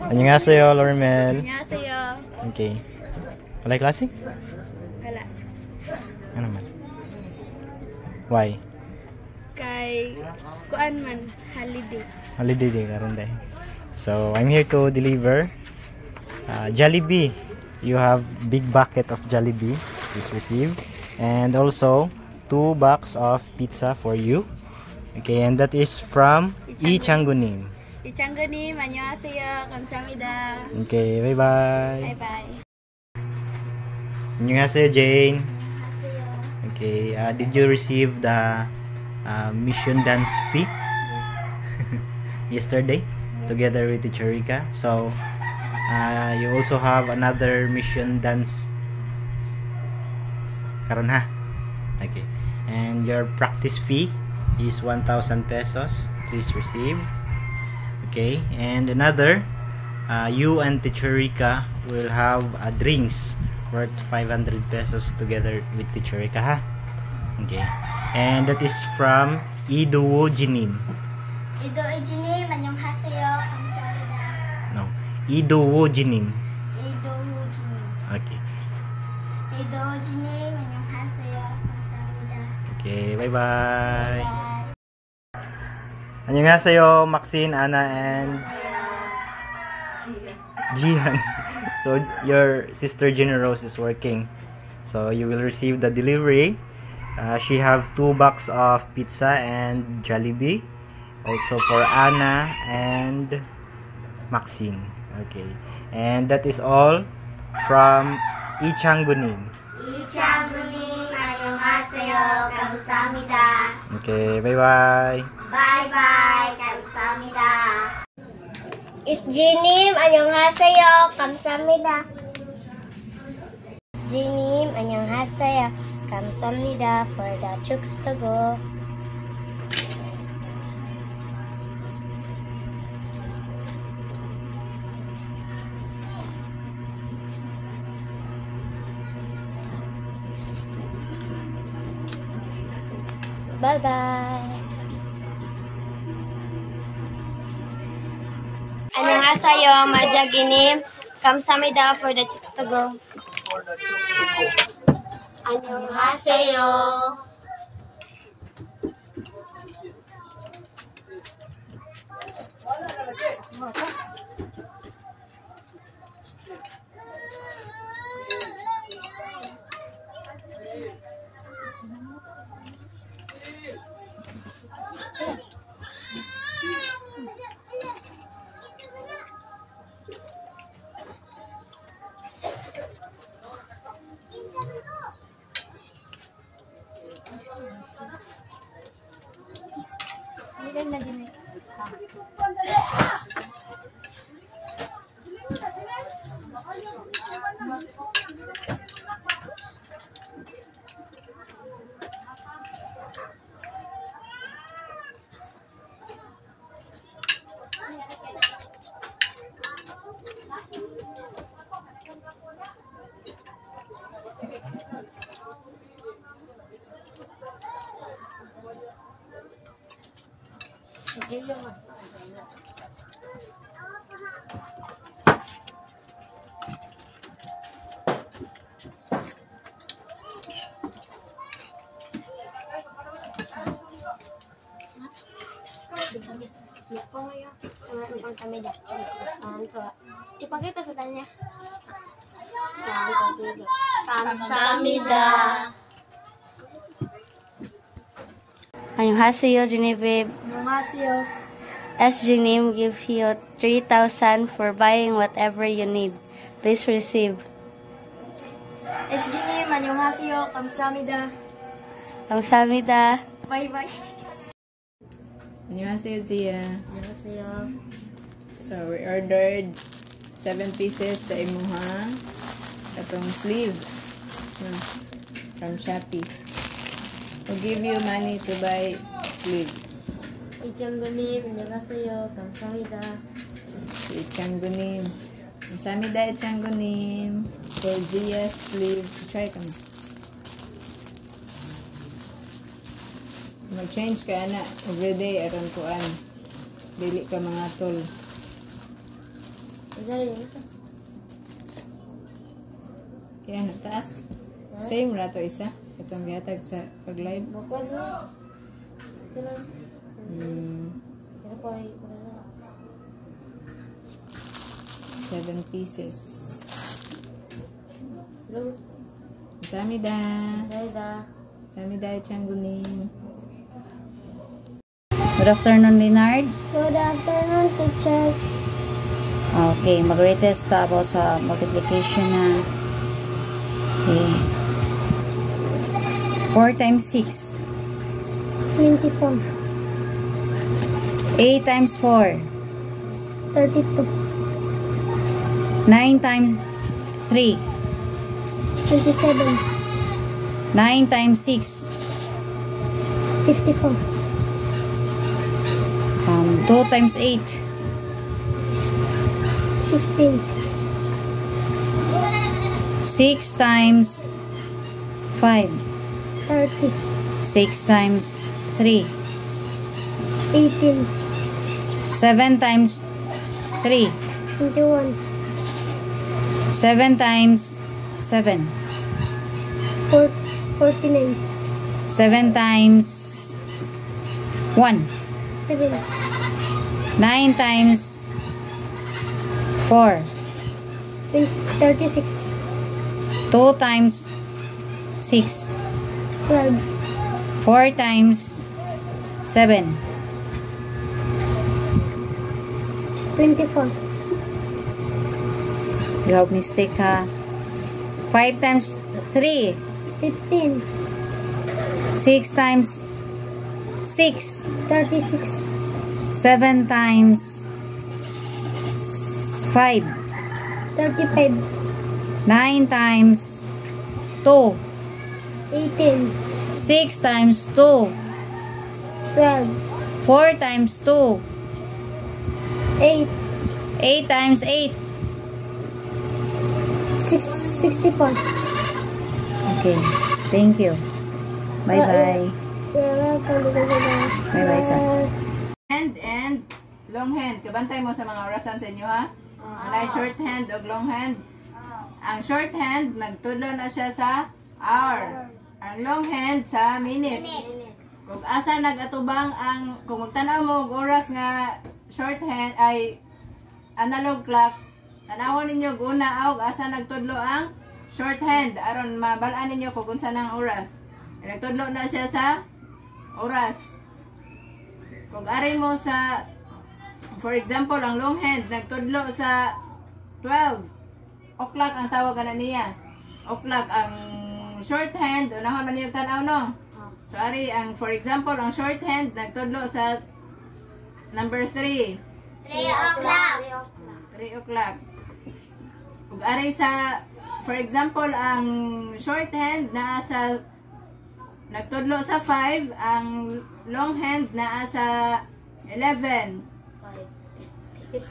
안녕하세요, Lormel. 안녕하세요. Okay. Walay klase? Wala. Ano man? Why? Kay kuan man holiday. Holiday day karon day. So, I'm here to deliver Jollibee. You have big bucket of Jollibee. Please receive. And also 2 box of pizza for you. Okay, and that is from Ichangunim. 이창근님 안녕하세요. 감사합니다. Okay, bye-bye. 바이바이. 안녕하세요, Jane. 안녕하세요. Okay, did you receive the mission dance fee yesterday together with the Cherika? So you also have another mission dance karon ha. Okay, and your practice fee is 1,000 pesos. Please receive. Okay, and another you and the Cherika will have drinks worth 500 pesos together with the Cherika ha. Okay, and that is from Idowojinim. 이도이지님 안녕하세요. 감사합니다. No, Idowojinim. 이도우지님. Okay. 이도우지님 안녕하세요. 감사합니다. Okay, bye-bye. 바이바이. 안녕하세요, Maxine, Anna, and Jihan. So your sister Gina Rose is working, so you will receive the delivery. She have 2 box of pizza and Jollibee, also for Anna and Maxine. Okay, and that is all from Ichangunim. 이창근님 안녕하세요. 감사합니다. Okay, bye bye. 바이바이. 감사합니다. 이스지님 안녕하세요. 감사합니다. 이스지님 안녕하세요. 감사합니다. For the chooks to go. Bye bye. 안녕하세요. 마자기님. 감사합니다 for the chicks to go. 안녕하세요. Ipakita sa tanya. Kamsahamnida. 안녕하세요, Genevieve. 안녕하세요. SGName gives you 3,000 for buying whatever you need. Please receive. SGName, 안녕하세요. 감사합니다. 감사합니다. Bye bye. 안녕하세요, Zia. 안녕하세요. So, we ordered 7 pieces sa imuha. Itong sleeve from Shopee. We'll give you money to buy sleeve. 이정근님, 안녕하세요. 감사합니다. Ichangunim. Kamsahamnida, Ichangunim. For Zia's sleeve. Try ka mo. Mag-change ka na everyday aron kuan. Dili ka mga tol. Kaya na taas. Same ra to isa. Itong gihatag sa pag-live. 7 pieces. Samida. Samida Changunin. Good afternoon, Leonard. Good afternoon, teacher. Okay, mag-retest about sa multiplication na. Okay. 4 times 6. 24. 8 times 4. 32. 9 times 3. 27. 9 times 6. 54. 2 times 8. 16. 6 times 5. 30. 6 times 3. 18. 7 times 3. 21. 7 times 7. 49. 7 times 1. 7. 9 times 4. 36. 2 times 6. 12. 4 times 7. 24. You have mistake ha. 5 times 3. 15. 6 times 6. 36. 7 times 5. 35. 9 times 2. 18. 6 times 2. 12. 4 times 2. 8. 8 times 8. 64. Okay. Thank you. Bye-bye. You're welcome. Bye-bye, sir. Hand and long hand. Kabantay mo sa mga orasan sa inyo ha. Alay short hand o long hand. Ang short hand, nagtulo na siya sa hour. Ang long hand sa minute. Kung asa nagatubang ang, kung magtanaw mo og oras nga short hand ay analog clock, tanawon ninyo guna og asa nagtudlo ang short hand aron mabalaan ninyo kung unsa nang oras. Nagtudlo na siya sa oras. Kung ari mo sa, for example, ang long hand nagtudlo sa 12 o'clock ang tawag na niya. O'clock ang short hand, unahon man yung tanaw no. So ari ang, for example, ang short hand nagtudlo sa number 3. 3 o'clock. 3 o'clock. Kung ari sa, for example, ang short hand naa sa nagtudlo sa 5, ang long hand naa sa 11. 55.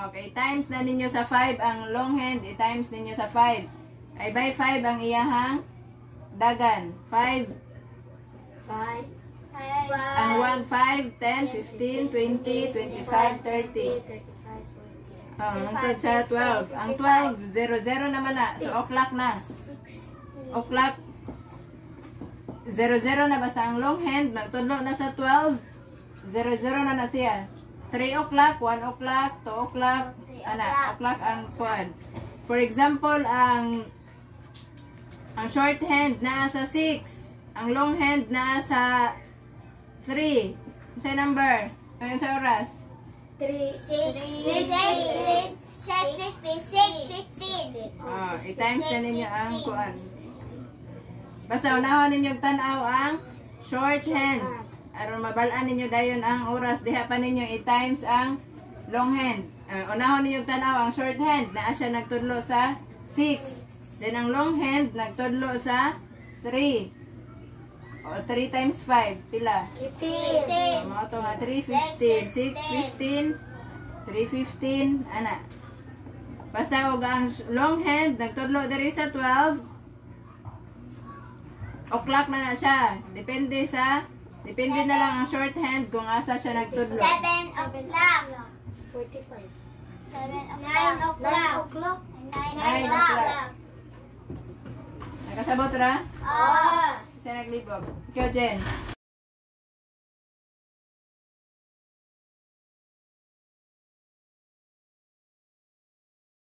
Okay, times na ninyo sa 5 ang long hand, i-times ninyo sa 5. Ay by 5 ang iyahang dagan. 5. Ang 1, 5, 10, 15, 20, 25, 30. Hangtod sa 12. Ang 12, 0, 0 naman na. So, o'clock na. O'clock. 0, 0 na. Basta ang long hand, magtudlo na sa 12. 0, 0 na na siya. 3 o'clock, 1 o'clock, 2 o'clock. O'clock ang quad. For example, ang short hand na sa 6. Ang long hand na sa 3. Sa number? Ayun sa oras? 3, 6, 15. I-times na ninyo ang kuan. Basta unahon ninyo tanaw ang short hand. Aron mabalaan ninyo dayon ang oras. Diha pa ninyo i-times ang long hand. Unahon ninyo tanaw ang short hand. Naa siya nagtudlo sa 6. Then ang long hand nagtudlo sa 3. O 3 times 5. Pila? 15. Mga ito nga 3, 15. 6, 15. 3, 15. Ana. Basta og ang long hand nagtudlo diri sa 12 o'clock na siya. Depende na lang ang short hand kung asa siya nagtudlo. 7 o'clock. 9 o'clock. 9 o'clock. Nakasabot ra? Oh. Isa naglibog. Ikaw, Jen.